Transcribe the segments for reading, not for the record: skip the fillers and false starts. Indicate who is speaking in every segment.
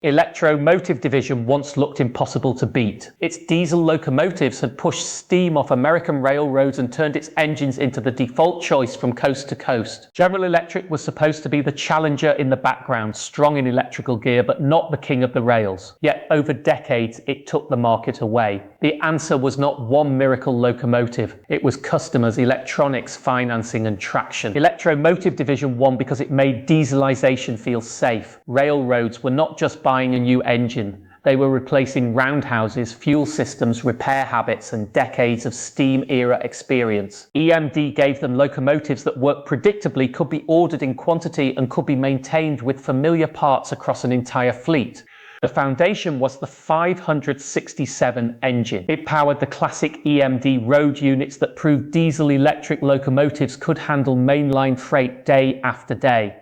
Speaker 1: Locomotive division once looked impossible to beat. Its diesel locomotives had pushed steam off American railroads and turned its engines into the default choice from coast to coast. General Electric was supposed to be the challenger in the background, strong in electrical gear, but not the king of the rails. Yet over decades, it took the market away. The answer was not one miracle locomotive. It was customers, electronics, financing, and traction. Locomotive division won because it made dieselization feel safe. Railroads were not just buying a new engine. They were replacing roundhouses, fuel systems, repair habits, and decades of steam-era experience. EMD gave them locomotives that worked predictably, could be ordered in quantity, and could be maintained with familiar parts across an entire fleet. The foundation was the 567 engine. It powered the classic EMD road units that proved diesel-electric locomotives could handle mainline freight day after day.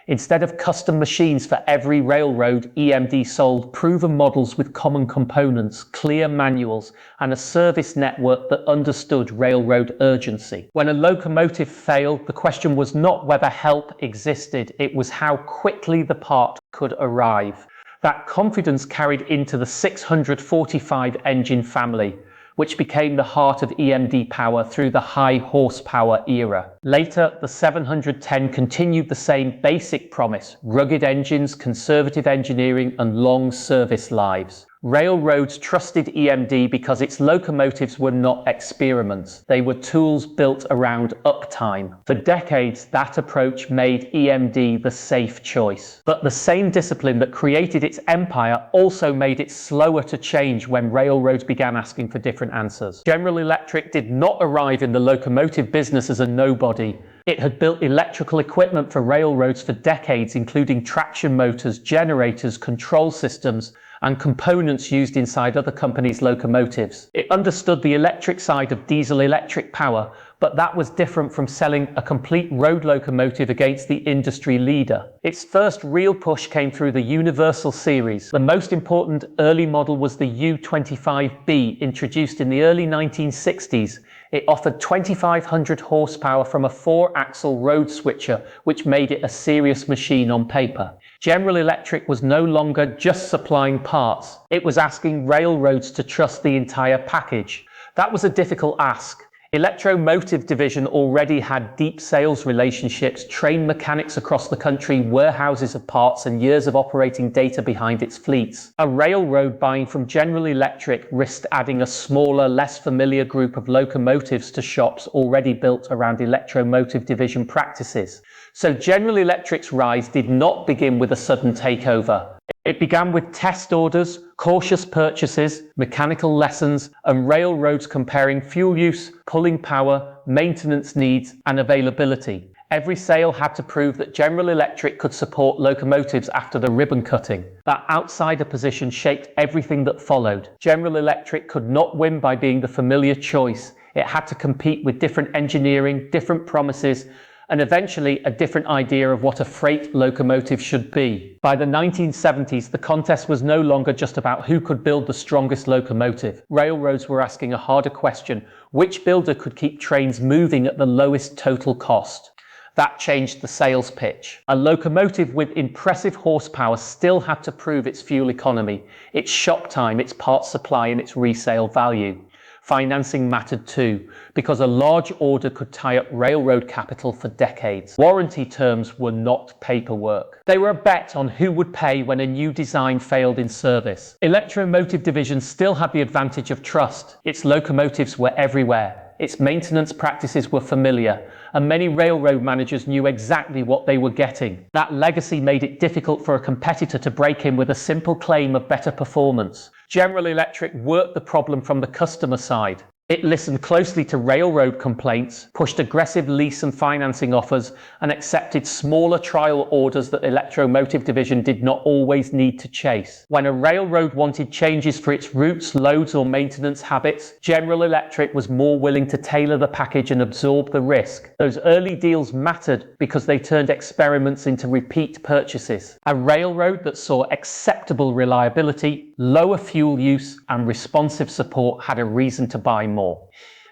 Speaker 1: Instead of custom machines for every railroad, EMD sold proven models with common components, clear manuals, and a service network that understood railroad urgency. When a locomotive failed, the question was not whether help existed, it was how quickly the part could arrive. That confidence carried into the 645 engine family, which became the heart of EMD power through the high horsepower era. Later, the 710 continued the same basic promise: rugged engines, conservative engineering, and long service lives. Railroads trusted EMD because its locomotives were not experiments. They were tools built around uptime. For decades, that approach made EMD the safe choice. But the same discipline that created its empire also made it slower to change when railroads began asking for different answers. General Electric did not arrive in the locomotive business as a nobody. It had built electrical equipment for railroads for decades, including traction motors, generators, control systems, and components used inside other companies' locomotives. It understood the electric side of diesel-electric power, but that was different from selling a complete road locomotive against the industry leader. Its first real push came through the Universal series. The most important early model was the U25B, introduced in the early 1960s. It offered 2,500 horsepower from a 4-axle road switcher, which made it a serious machine on paper. General Electric was no longer just supplying parts. It was asking railroads to trust the entire package. That was a difficult ask. Locomotive division already had deep sales relationships, trained mechanics across the country, warehouses of parts, and years of operating data behind its fleets. A railroad buying from General Electric risked adding a smaller, less familiar group of locomotives to shops already built around Locomotive division practices. So General Electric's rise did not begin with a sudden takeover. It began with test orders, cautious purchases, mechanical lessons, and railroads comparing fuel use, pulling power, maintenance needs, and availability. Every sale had to prove that General Electric could support locomotives after the ribbon cutting. That outsider position shaped everything that followed. General Electric could not win by being the familiar choice. It had to compete with different engineering, different promises, and eventually a different idea of what a freight locomotive should be. By the 1970s, the contest was no longer just about who could build the strongest locomotive. Railroads were asking a harder question: which builder could keep trains moving at the lowest total cost? That changed the sales pitch. A locomotive with impressive horsepower still had to prove its fuel economy, its shop time, its parts supply, and its resale value. Financing mattered too, because a large order could tie up railroad capital for decades. Warranty terms were not paperwork. They were a bet on who would pay when a new design failed in service. Locomotive division still had the advantage of trust. Its locomotives were everywhere. Its maintenance practices were familiar, and many railroad managers knew exactly what they were getting. That legacy made it difficult for a competitor to break in with a simple claim of better performance. General Electric worked the problem from the customer side. It listened closely to railroad complaints, pushed aggressive lease and financing offers, and accepted smaller trial orders that Locomotive division did not always need to chase. When a railroad wanted changes for its routes, loads, or maintenance habits, General Electric was more willing to tailor the package and absorb the risk. Those early deals mattered because they turned experiments into repeat purchases. A railroad that saw acceptable reliability, lower fuel use, and responsive support had a reason to buy more.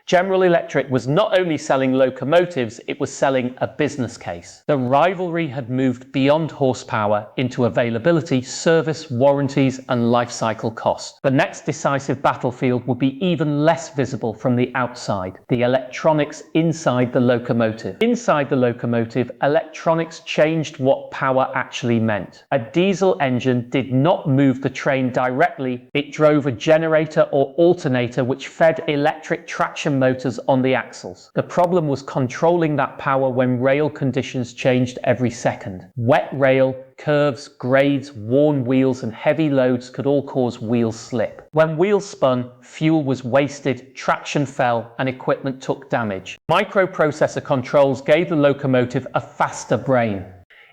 Speaker 1: General Electric was not only selling locomotives, it was selling a business case. The rivalry had moved beyond horsepower into availability, service, warranties, and life cycle cost. The next decisive battlefield would be even less visible from the outside: the electronics inside the locomotive. Inside the locomotive, electronics changed what power actually meant. A diesel engine did not move the train directly, it drove a generator or alternator which fed electric traction motors on the axles. The problem was controlling that power when rail conditions changed every second. Wet rail, curves, grades, worn wheels, and heavy loads could all cause wheel slip. When wheels spun, fuel was wasted, traction fell, and equipment took damage. Microprocessor controls gave the locomotive a faster brain.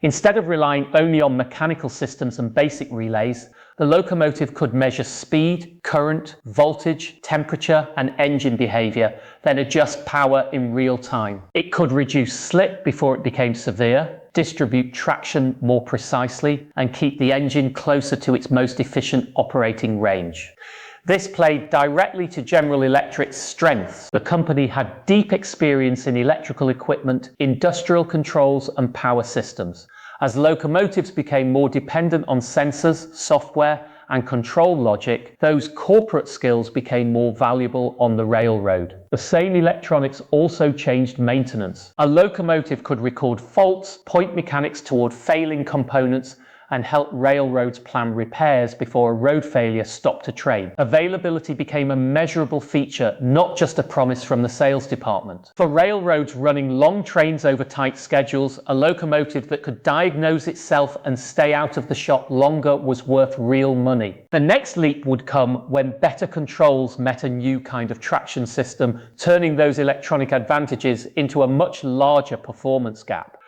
Speaker 1: Instead of relying only on mechanical systems and basic relays, the locomotive could measure speed, current, voltage, temperature, and engine behavior, then adjust power in real time. It could reduce slip before it became severe, distribute traction more precisely, and keep the engine closer to its most efficient operating range. This played directly to General Electric's strengths. The company had deep experience in electrical equipment, industrial controls, and power systems. As locomotives became more dependent on sensors, software, and control logic, those corporate skills became more valuable on the railroad. The same electronics also changed maintenance. A locomotive could record faults, point mechanics toward failing components, and help railroads plan repairs before a road failure stopped a train. Availability became a measurable feature, not just a promise from the sales department. For railroads running long trains over tight schedules, a locomotive that could diagnose itself and stay out of the shop longer was worth real money. The next leap would come when better controls met a new kind of traction system, turning those electronic advantages into a much larger performance gap.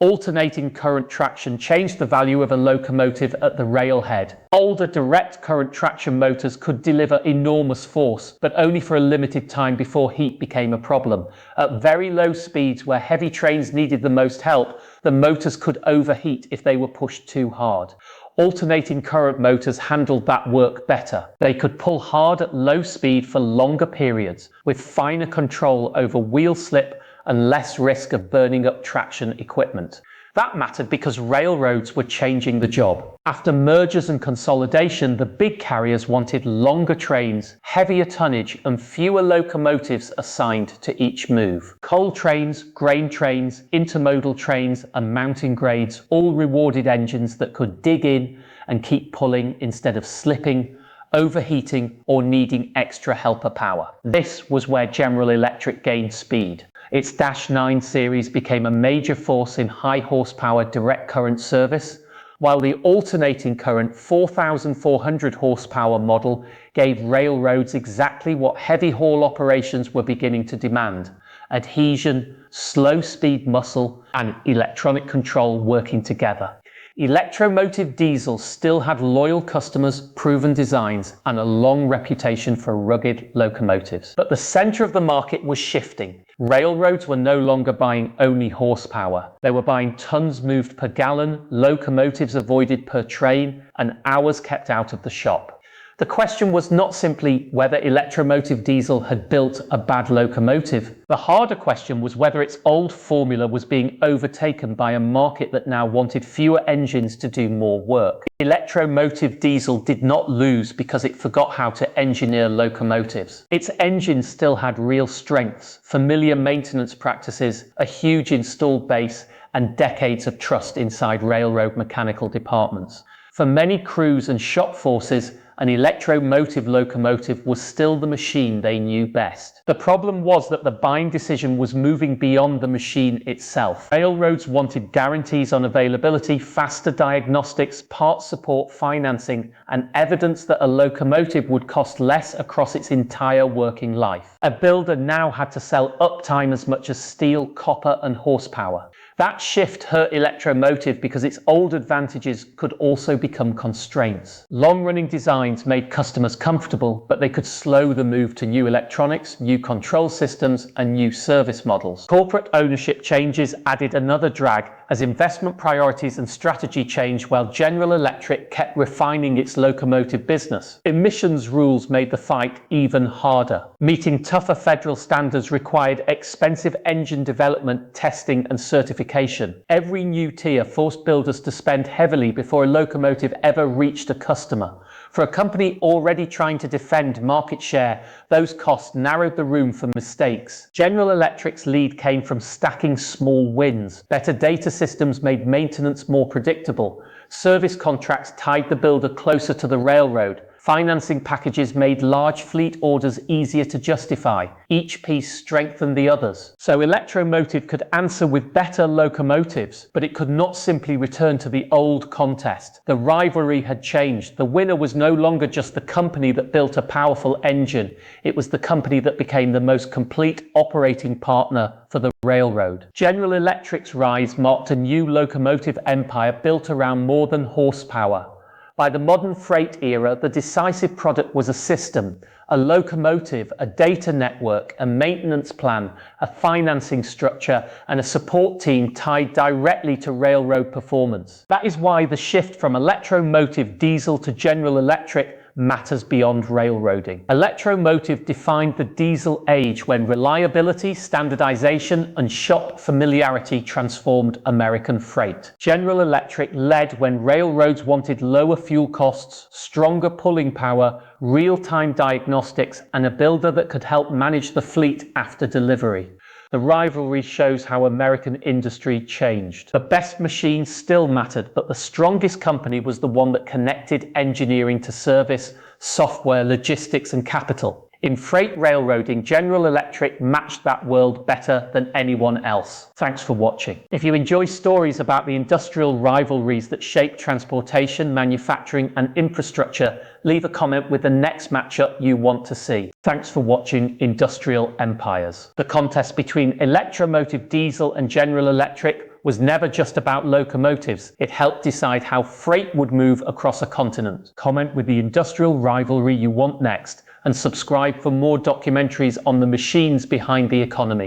Speaker 1: Alternating current traction changed the value of a locomotive at the railhead. Older direct current traction motors could deliver enormous force, but only for a limited time before heat became a problem. At very low speeds where heavy trains needed the most help, the motors could overheat if they were pushed too hard. Alternating current motors handled that work better. They could pull hard at low speed for longer periods, with finer control over wheel slip and less risk of burning up traction equipment. That mattered because railroads were changing the job. After mergers and consolidation, the big carriers wanted longer trains, heavier tonnage, and fewer locomotives assigned to each move. Coal trains, grain trains, intermodal trains, and mountain grades all rewarded engines that could dig in and keep pulling instead of slipping, overheating, or needing extra helper power. This was where General Electric gained speed. Its -9 series became a major force in high horsepower direct current service, while the alternating current 4,400 horsepower model gave railroads exactly what heavy haul operations were beginning to demand: adhesion, slow speed muscle, and electronic control working together. Electromotive diesel still had loyal customers, proven designs, and a long reputation for rugged locomotives. But the center of the market was shifting. Railroads were no longer buying only horsepower. They were buying tons moved per gallon, locomotives avoided per train, and hours kept out of the shop. The question was not simply whether electromotive diesel had built a bad locomotive. The harder question was whether its old formula was being overtaken by a market that now wanted fewer engines to do more work. Electromotive diesel did not lose because it forgot how to engineer locomotives. Its engines still had real strengths, familiar maintenance practices, a huge installed base, and decades of trust inside railroad mechanical departments. For many crews and shop forces, an electromotive locomotive was still the machine they knew best. The problem was that the buying decision was moving beyond the machine itself. Railroads wanted guarantees on availability, faster diagnostics, parts support, financing, and evidence that a locomotive would cost less across its entire working life. A builder now had to sell uptime as much as steel, copper, and horsepower. That shift hurt electromotive because its old advantages could also become constraints. Long-running designs made customers comfortable, but they could slow the move to new electronics, new control systems, and new service models. Corporate ownership changes added another drag, as investment priorities and strategy changed while General Electric kept refining its locomotive business. Emissions rules made the fight even harder. Meeting tougher federal standards required expensive engine development, testing, and certification. Every new tier forced builders to spend heavily before a locomotive ever reached a customer. For a company already trying to defend market share, those costs narrowed the room for mistakes. General Electric's lead came from stacking small wins. Better data systems made maintenance more predictable. Service contracts tied the builder closer to the railroad. Financing packages made large fleet orders easier to justify. Each piece strengthened the others. So Electromotive could answer with better locomotives, but it could not simply return to the old contest. The rivalry had changed. The winner was no longer just the company that built a powerful engine. It was the company that became the most complete operating partner for the railroad. General Electric's rise marked a new locomotive empire built around more than horsepower. By the modern freight era, the decisive product was a system, a locomotive, a data network, a maintenance plan, a financing structure, and a support team tied directly to railroad performance. That is why the shift from Electromotive diesel to General Electric matters beyond railroading. Electromotive defined the diesel age when reliability, standardization, and shop familiarity transformed American freight. General Electric led when railroads wanted lower fuel costs, stronger pulling power, real-time diagnostics, and a builder that could help manage the fleet after delivery. The rivalry shows how American industry changed. The best machine still mattered, but the strongest company was the one that connected engineering to service, software, logistics, and capital. In freight railroading, General Electric matched that world better than anyone else. Thanks for watching. If you enjoy stories about the industrial rivalries that shape transportation, manufacturing, and infrastructure, leave a comment with the next matchup you want to see. Thanks for watching Industrial Empires. The contest between Electromotive Diesel and General Electric was never just about locomotives. It helped decide how freight would move across a continent. Comment with the industrial rivalry you want next, and subscribe for more documentaries on the machines behind the economy.